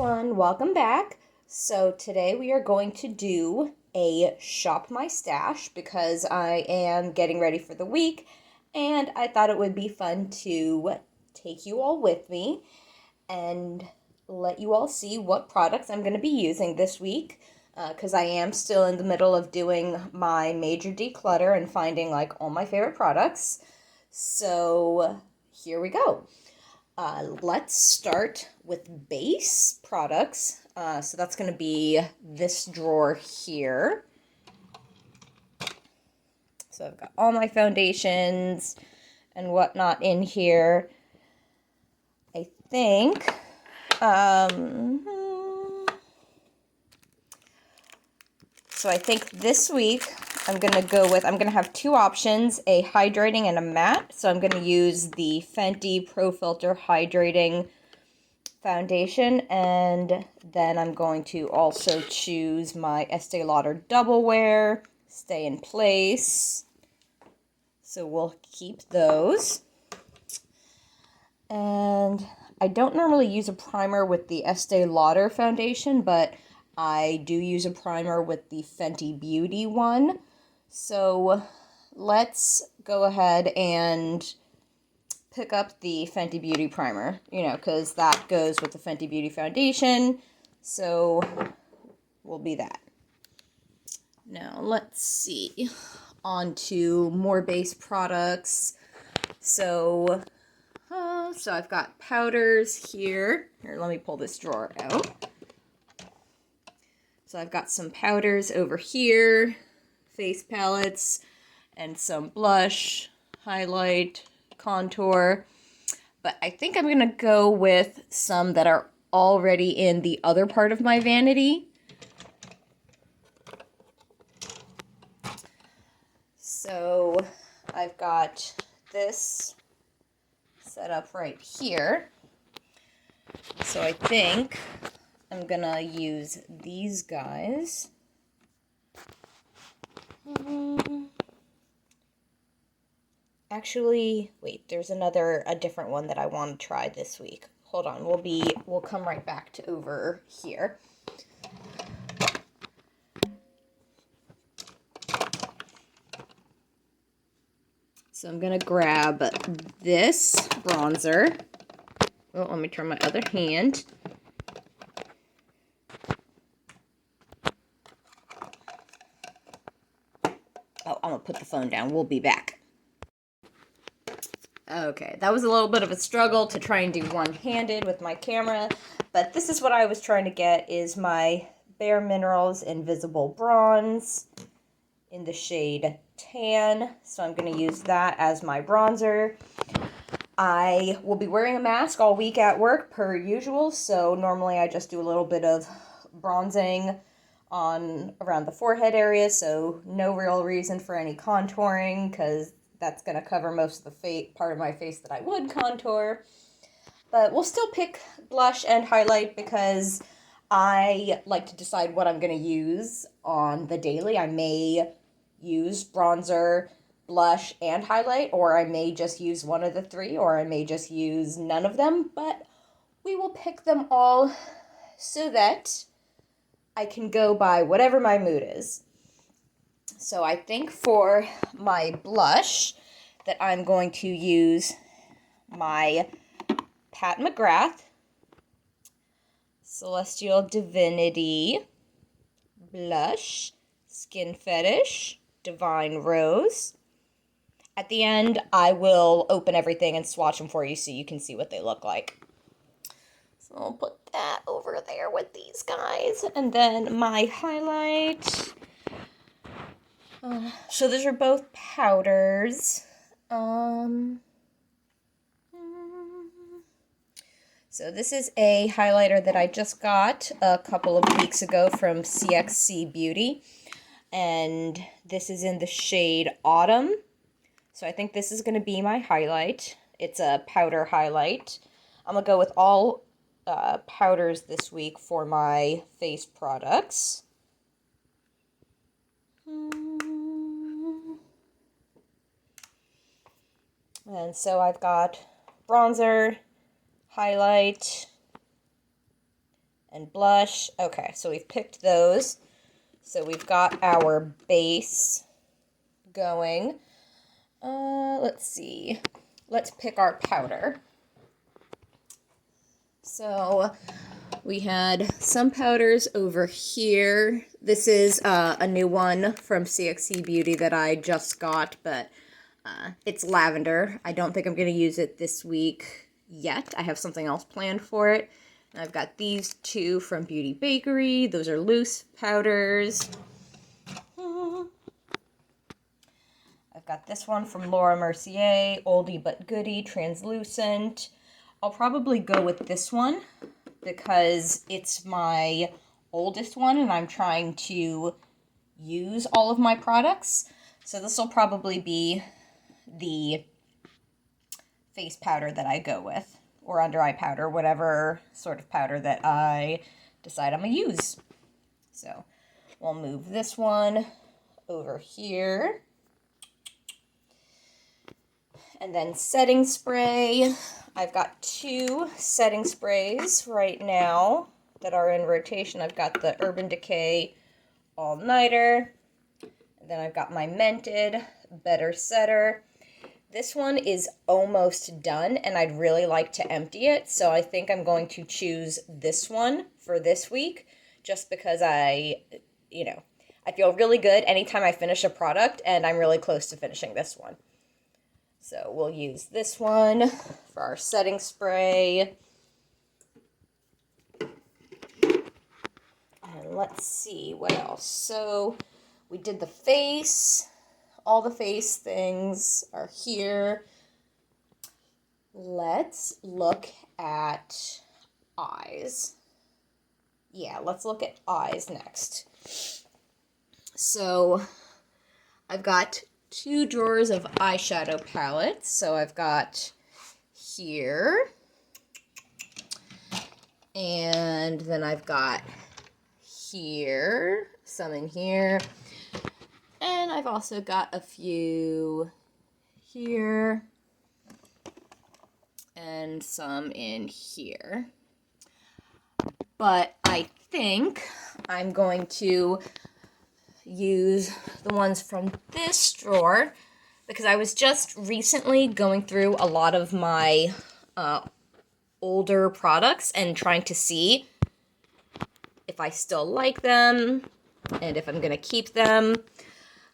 everyone, welcome back. So today we are going to do a shop my stash because I am getting ready for the week and I thought it would be fun to take you all with me and let you all see what products I'm going to be using this week because I am still in the middle of doing my major declutter and finding like all my favorite products. So here we go. Let's start with base products. So that's going to be this drawer here. So I've got all my foundations and whatnot in here. I think, so I think this week I'm going to have two options, a hydrating and a matte. So I'm going to use the Fenty Pro Filt'r Hydrating Foundation, and then I'm going to also choose my Estee Lauder Double Wear, Stay in Place. So we'll keep those. And I don't normally use a primer with the Estee Lauder foundation, but I do use a primer with the Fenty Beauty one. So let's go ahead and pick up the Fenty Beauty primer, because that goes with the Fenty Beauty foundation. So will be that. Now let's see. On to more base products. So I've got powders here. Here, let me pull this drawer out. So I've got some powders over here, face palettes, and some blush, highlight, contour. But I think I'm going to go with some that are already in the other part of my vanity. So I've got this set up right here. So I think I'm gonna use these guys. Actually, wait, there's a different one that I want to try this week. Hold on, we'll come right back to over here. So I'm gonna grab this bronzer. Oh, let me try my other hand. Oh, I'm gonna put the phone down. We'll be back. Okay, that was a little bit of a struggle to try and do one-handed with my camera, but this is what I was trying to get, is my BareMinerals Invisible Bronze in the shade Tan. So I'm going to use that as my bronzer. I will be wearing a mask all week at work per usual, so normally I just do a little bit of bronzing around the forehead area, so no real reason for any contouring because that's going to cover most of the part of my face that I would contour. But we'll still pick blush and highlight because I like to decide what I'm going to use on the daily. I may use bronzer, blush, and highlight, or I may just use one of the three, or I may just use none of them, but we will pick them all so that I can go by whatever my mood is. So I think for my blush that I'm going to use my Pat McGrath Celestial Divinity blush, Skin Fetish, Divine Rose. At the end, I will open everything and swatch them for you so you can see what they look like. So I'll put that over there with these guys. And then my highlight. So those are both powders. So this is a highlighter that I just got a couple of weeks ago from CXC Beauty. And this is in the shade Autumn. So I think this is going to be my highlight. It's a powder highlight. I'm going to go with all powders this week for my face products. And so I've got bronzer, highlight, and blush. Okay, so we've picked those. So we've got our base going. Let's see. Let's pick our powder. So we had some powders over here. This is a new one from CXC Beauty that I just got, but it's lavender. I don't think I'm going to use it this week yet. I have something else planned for it. And I've got these two from Beauty Bakery. Those are loose powders. I've got this one from Laura Mercier, Oldie But Goodie, Translucent. I'll probably go with this one because it's my oldest one and I'm trying to use all of my products. So this will probably be the face powder that I go with, or under eye powder, whatever sort of powder that I decide I'm going to use. So we'll move this one over here. And then setting spray. I've got two setting sprays right now that are in rotation. I've got the Urban Decay All Nighter. And then I've got my Mented Better Setter. This one is almost done, and I'd really like to empty it, so I think I'm going to choose this one for this week, just because I feel really good anytime I finish a product, and I'm really close to finishing this one. So we'll use this one for our setting spray. And let's see what else. So we did the face. All the face things are here. Let's look at eyes. Yeah, let's look at eyes next. So I've got two drawers of eyeshadow palettes. So I've got here, and then I've got here, some in here, and I've also got a few here, and some in here. But I think I'm going to use the ones from this drawer because I was just recently going through a lot of my older products and trying to see if I still like them and if I'm going to keep them.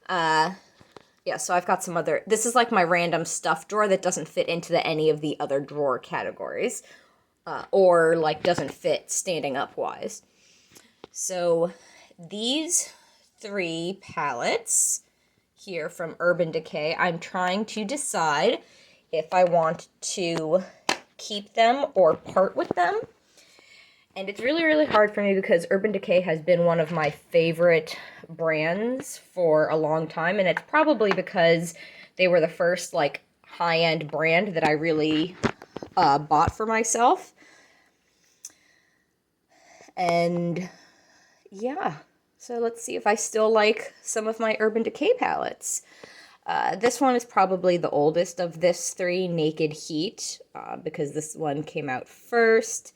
Yeah, so I've got some other... This is like my random stuff drawer that doesn't fit into any of the other drawer categories. Or, like, doesn't fit standing up-wise. So, these three palettes here from Urban Decay, I'm trying to decide if I want to keep them or part with them. And it's really, really hard for me because Urban Decay has been one of my favorite brands for a long time. And it's probably because they were the first, like, high-end brand that I really bought for myself. And, yeah. So let's see if I still like some of my Urban Decay palettes. This one is probably the oldest of this three, Naked Heat, because this one came out first.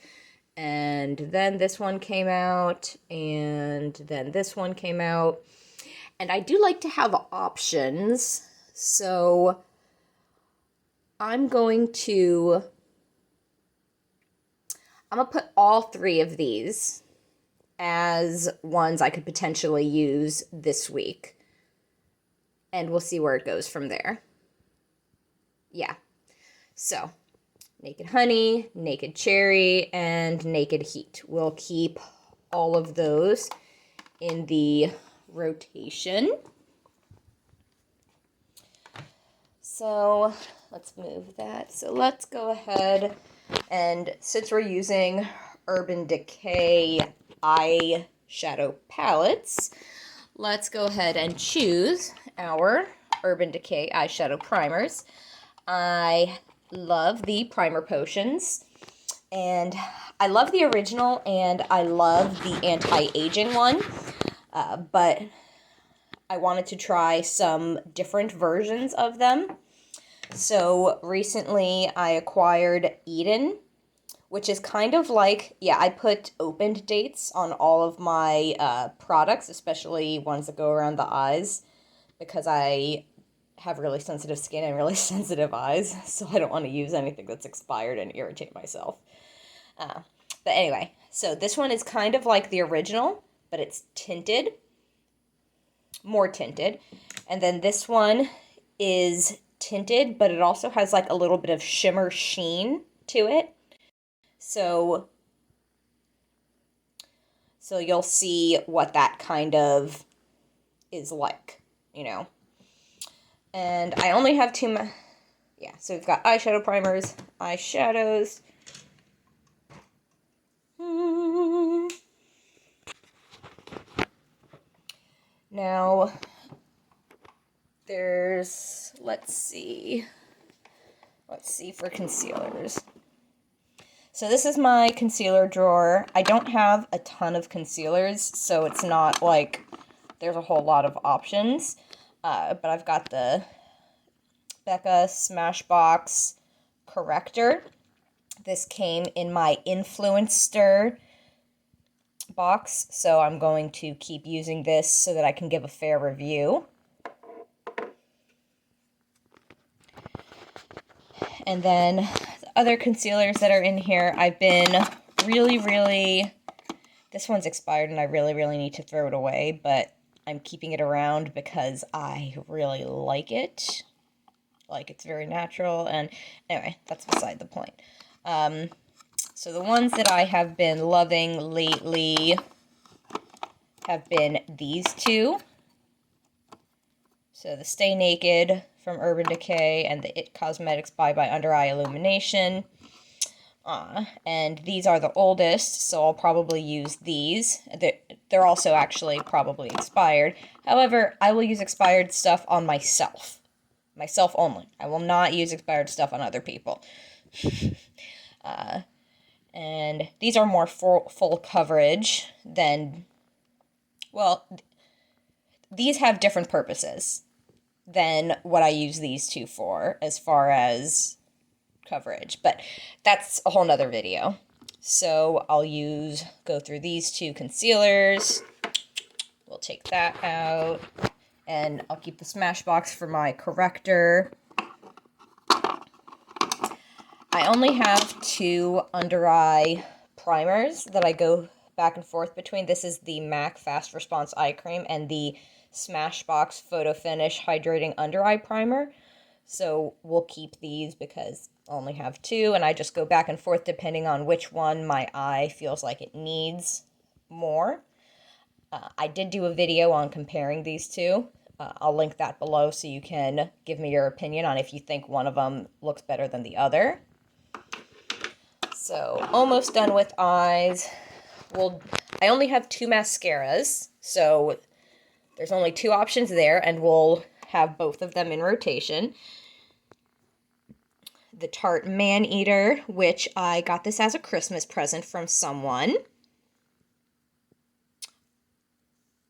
And then this one came out, and then this one came out. And I do like to have options, so I'm going to put all three of these as ones I could potentially use this week. And we'll see where it goes from there. Yeah. So, Naked Honey, Naked Cherry, and Naked Heat. We'll keep all of those in the rotation. So, let's move that. So, let's go ahead and since we're using Urban Decay eyeshadow palettes, let's go ahead and choose our Urban Decay eyeshadow primers. I love the primer potions, and I love the original, and I love the anti-aging one, but I wanted to try some different versions of them. So recently I acquired Eden, which is kind of like, yeah, I put opened dates on all of my products, especially ones that go around the eyes, because I have really sensitive skin and really sensitive eyes, so I don't want to use anything that's expired and irritate myself. But anyway, so this one is kind of like the original, but it's tinted, more tinted. And then this one is tinted, but it also has like a little bit of shimmer sheen to it. So you'll see what that kind of is like, you know. And I only have two, yeah, so we've got eyeshadow primers, eyeshadows. Now, there's, let's see for concealers. So this is my concealer drawer. I don't have a ton of concealers, so it's not like there's a whole lot of options. But I've got the Becca Smashbox Corrector. This came in my Influencer box, so I'm going to keep using this so that I can give a fair review. And then the other concealers that are in here, I've been really, this one's expired and I really need to throw it away, but I'm keeping it around because I really like it. Like, it's very natural, and anyway, that's beside the point. So the ones that I have been loving lately have been these two. So the Stay Naked from Urban Decay and the It Cosmetics by Under Eye Illumination. And these are the oldest, so I'll probably use these. They're also actually probably expired. However, I will use expired stuff on myself. Myself only. I will not use expired stuff on other people. And these are more full coverage than, well, these have different purposes than what I use these two for as far as coverage, but that's a whole nother video. So I'll go through these two concealers. We'll take that out, and I'll keep the Smashbox for my corrector. I only have two under eye primers that I go back and forth between. This is the MAC Fast Response Eye Cream and the Smashbox Photo Finish Hydrating Under Eye Primer. So we'll keep these because I only have two, and I just go back and forth depending on which one my eye feels like it needs more. I did do a video on comparing these two. I'll link that below so you can give me your opinion on if you think one of them looks better than the other. So, almost done with eyes. I only have two mascaras, so there's only two options there, and we'll have both of them in rotation. The Tarte Man-Eater, which I got this as a Christmas present from someone.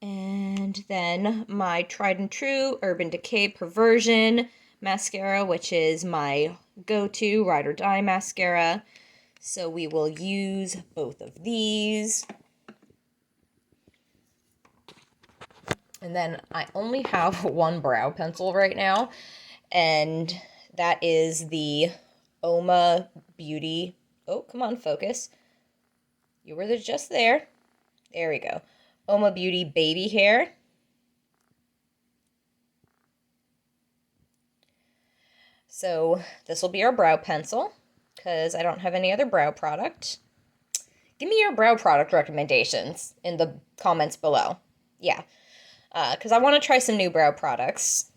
And then my tried and true Urban Decay Perversion mascara, which is my go-to ride or die mascara. So we will use both of these. And then I only have one brow pencil right now, and that is the Oma Beauty. Oh, come on, focus. You were just there. There we go. Oma Beauty Baby Hair. So this will be our brow pencil, because I don't have any other brow product. Give me your brow product recommendations in the comments below. Yeah, because I want to try some new brow products,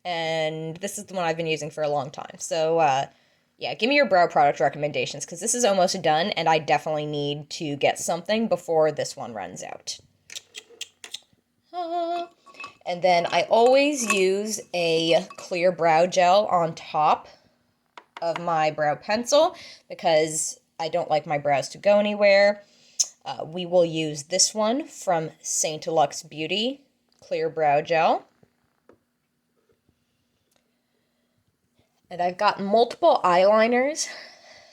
and this is the one I've been using for a long time. So, yeah, give me your brow product recommendations, because this is almost done, and I definitely need to get something before this one runs out. And then I always use a clear brow gel on top of my brow pencil because I don't like my brows to go anywhere. We will use this one from Saint Luxe Beauty Clear Brow Gel. And I've got multiple eyeliners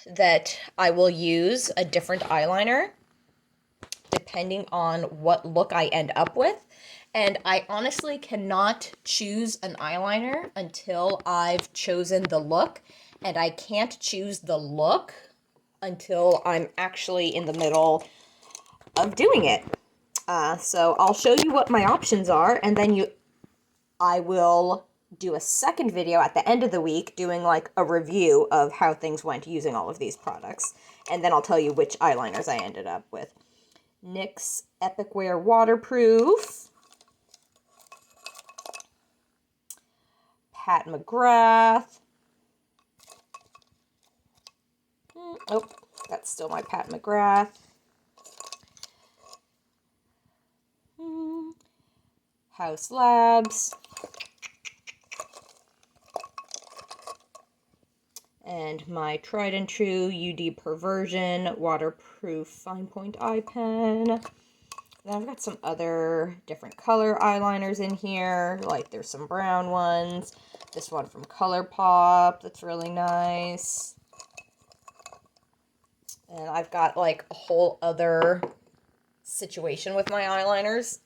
that I will use a different eyeliner depending on what look I end up with. And I honestly cannot choose an eyeliner until I've chosen the look. And I can't choose the look until I'm actually in the middle of doing it. So I'll show you what my options are, and then I will do a second video at the end of the week doing like a review of how things went using all of these products. And then I'll tell you which eyeliners I ended up with. NYX Epic Wear Waterproof. Pat McGrath. Oh, that's still my Pat McGrath. House Labs. And my tried and true UD Perversion Waterproof Fine Point Eye Pen. Then I've got some other different color eyeliners in here. Like there's some brown ones. This one from ColourPop that's really nice. And I've got like a whole other situation with my eyeliners.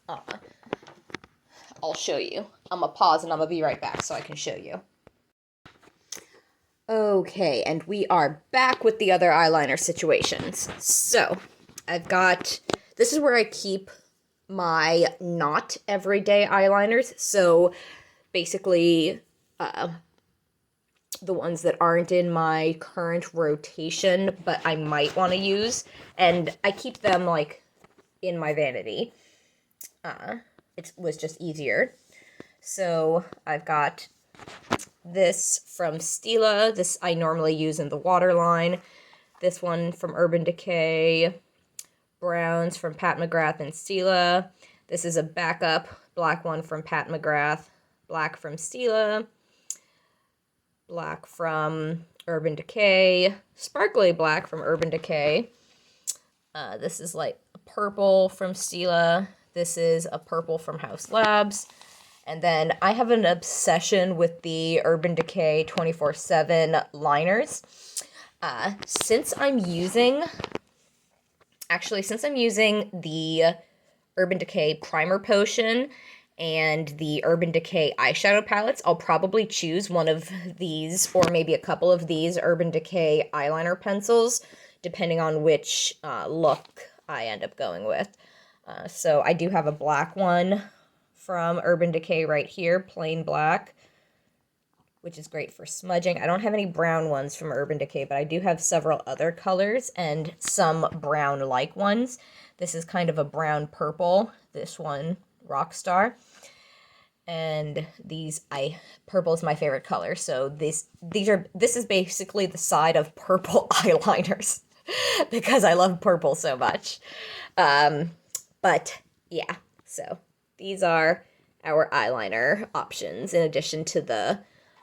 I'll show you. I'm gonna pause and I'm gonna be right back so I can show you. Okay, and we are back with the other eyeliner situations. So, this is where I keep my not everyday eyeliners. So, basically, the ones that aren't in my current rotation, but I might want to use. And I keep them, like, in my vanity. It was just easier. So I've got this from Stila. This I normally use in the waterline. This one from Urban Decay. Browns from Pat McGrath and Stila. This is a backup black one from Pat McGrath. Black from Stila. Black from Urban Decay. Sparkly black from Urban Decay. This is like a purple from Stila. This is a purple from House Labs. And then I have an obsession with the Urban Decay 24/7 liners. Since I'm using the Urban Decay Primer Potion and the Urban Decay eyeshadow palettes, I'll probably choose one of these or maybe a couple of these Urban Decay eyeliner pencils, depending on which look I end up going with. So I do have a black one from Urban Decay right here, plain black, which is great for smudging. I don't have any brown ones from Urban Decay, but I do have several other colors and some brown-like ones. This is kind of a brown purple, this one, Rockstar. And purple is my favorite color, so this is basically the side of purple eyeliners because I love purple so much. But yeah, so these are our eyeliner options in addition to the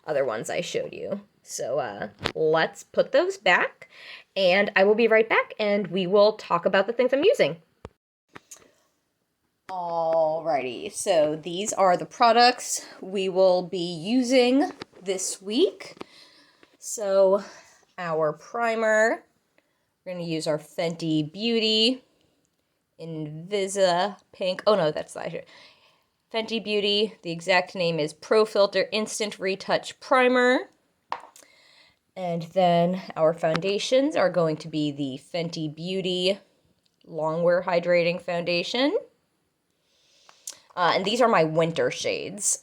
other ones I showed you. So let's put those back, and I will be right back, and we will talk about the things I'm using. Alrighty, so these are the products we will be using this week. So our primer, we're going to use our Fenty Beauty Invisa Pink. Oh no, that's not here. Fenty Beauty, the exact name is Pro Filt'r Instant Retouch Primer. And then our foundations are going to be the Fenty Beauty Longwear Hydrating Foundation. And these are my winter shades,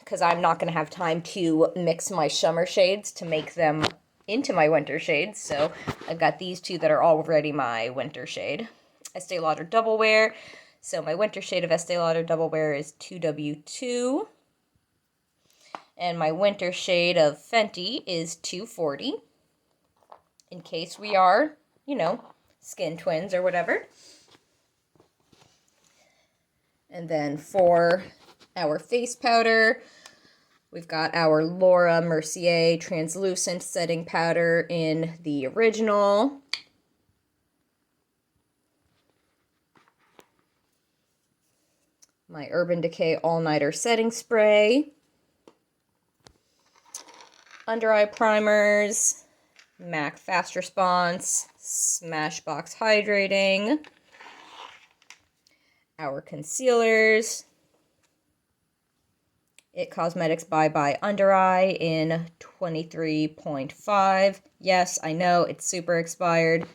because I'm not going to have time to mix my summer shades to make them into my winter shades. So I've got these two that are already my winter shade. Estee Lauder Double Wear. So my winter shade of Estee Lauder Double Wear is 2W2. And my winter shade of Fenty is 240. In case we are, skin twins or whatever. And then for our face powder, we've got our Laura Mercier Translucent Setting Powder in the original. My Urban Decay All Nighter Setting Spray. under eye primers, MAC Fast Response, Smashbox Hydrating, our concealers, It Cosmetics Bye Bye Under Eye in 23.5. Yes, I know, it's super expired.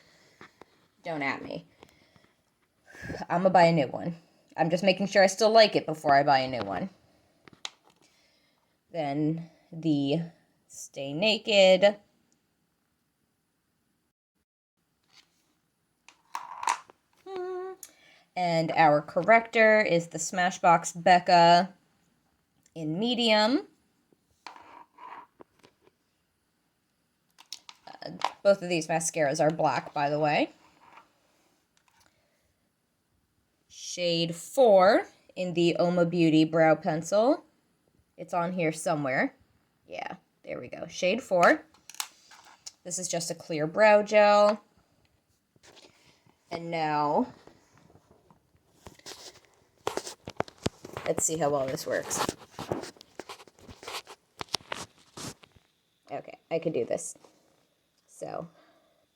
Don't at me. I'm gonna buy a new one. I'm just making sure I still like it before I buy a new one. Then the Stay Naked. And our corrector is the Smashbox Becca in medium. Both of these mascaras are black, by the way. Shade 4 in the Oma Beauty Brow Pencil. It's on here somewhere. Yeah, there we go. Shade 4. This is just a clear brow gel. And now, let's see how well this works. Okay, I could do this. So,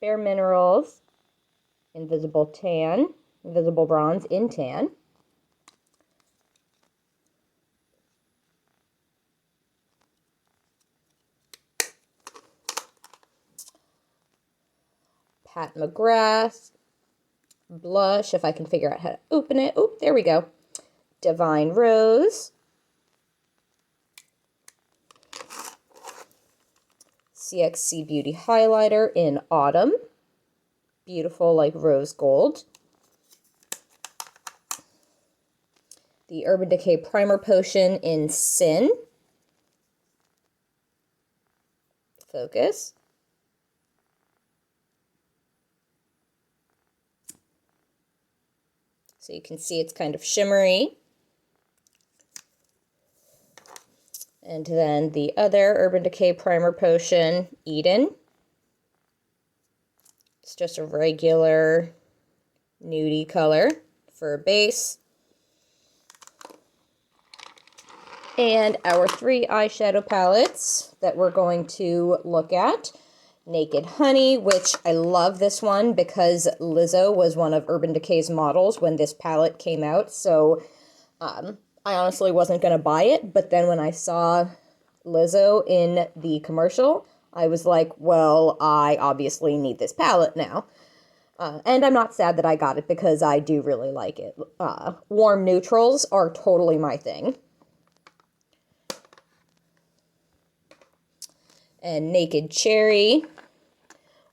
BareMinerals, Invisible Bronze in Tan. Pat McGrath, blush, if I can figure out how to open it. Oh, there we go. Divine Rose. CXC Beauty highlighter in Autumn. Beautiful, like rose gold. The Urban Decay Primer Potion in Sin. Focus. So you can see it's kind of shimmery. And then the other Urban Decay Primer Potion, Eden. It's just a regular nudie color for a base. And our 3 eyeshadow palettes that we're going to look at. Naked Honey, which I love this one because Lizzo was one of Urban Decay's models when this palette came out. So I honestly wasn't going to buy it, but then when I saw Lizzo in the commercial, I was like, well, I obviously need this palette now. And I'm not sad that I got it because I do really like it. Warm neutrals are totally my thing. And Naked Cherry,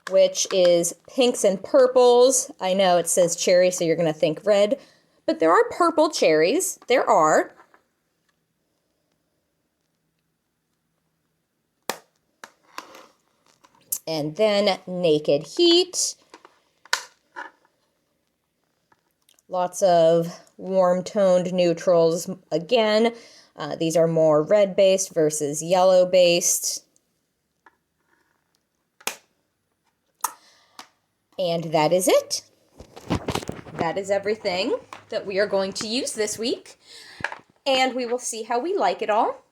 which is pinks and purples. I know it says cherry, so you're going to think red, but there are purple cherries. There are. And then Naked Heat. Lots of warm-toned neutrals again. These are more red-based versus yellow-based. And that is it. That is everything that we are going to use this week. And we will see how we like it all.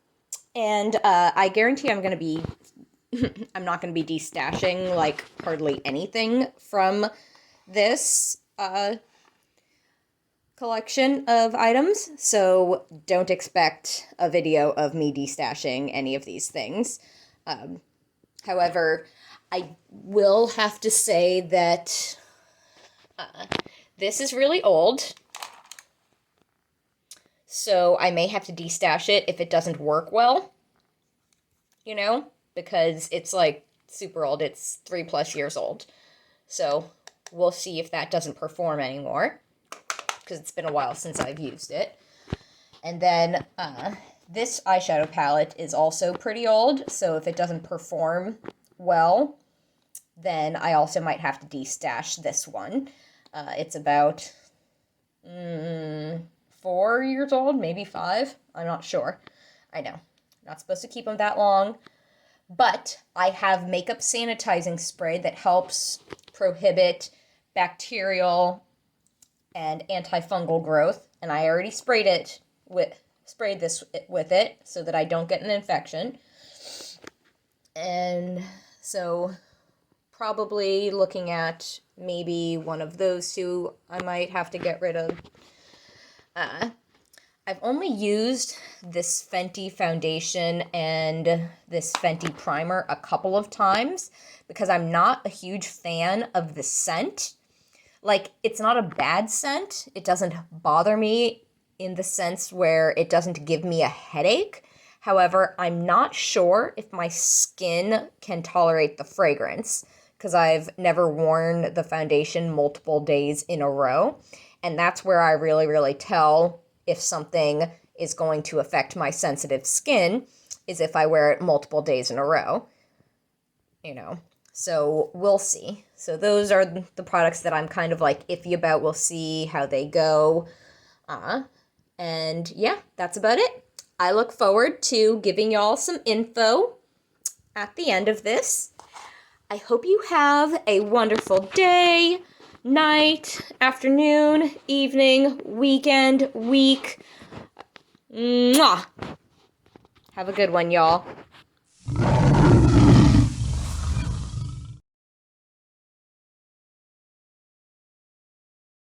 And I guarantee I'm not going to be destashing like hardly anything from this collection of items. So don't expect a video of me destashing any of these things. However, I will have to say that this is really old, so I may have to destash it if it doesn't work well, you know, because it's like super old. It's 3+ years old, so we'll see if that doesn't perform anymore, because it's been a while since I've used it. And then this eyeshadow palette is also pretty old, so if it doesn't perform well, then I also might have to destash this one. It's about 4 years old, maybe 5. I'm not sure. I know. Not supposed to keep them that long. But I have makeup sanitizing spray that helps prohibit bacterial and antifungal growth. And I already sprayed this with it so that I don't get an infection. And so probably looking at maybe one of those two I might have to get rid of. I've only used this Fenty foundation and this Fenty primer a couple of times because I'm not a huge fan of the scent. Like, it's not a bad scent. It doesn't bother me in the sense where it doesn't give me a headache. However, I'm not sure if my skin can tolerate the fragrance because I've never worn the foundation multiple days in a row. And that's where I really, really tell if something is going to affect my sensitive skin, is if I wear it multiple days in a row, you know. So we'll see. So those are the products that I'm kind of like iffy about. We'll see how they go. And yeah, that's about it. I look forward to giving y'all some info at the end of this. I hope you have a wonderful day, night, afternoon, evening, weekend, week. Mwah! Have a good one, y'all.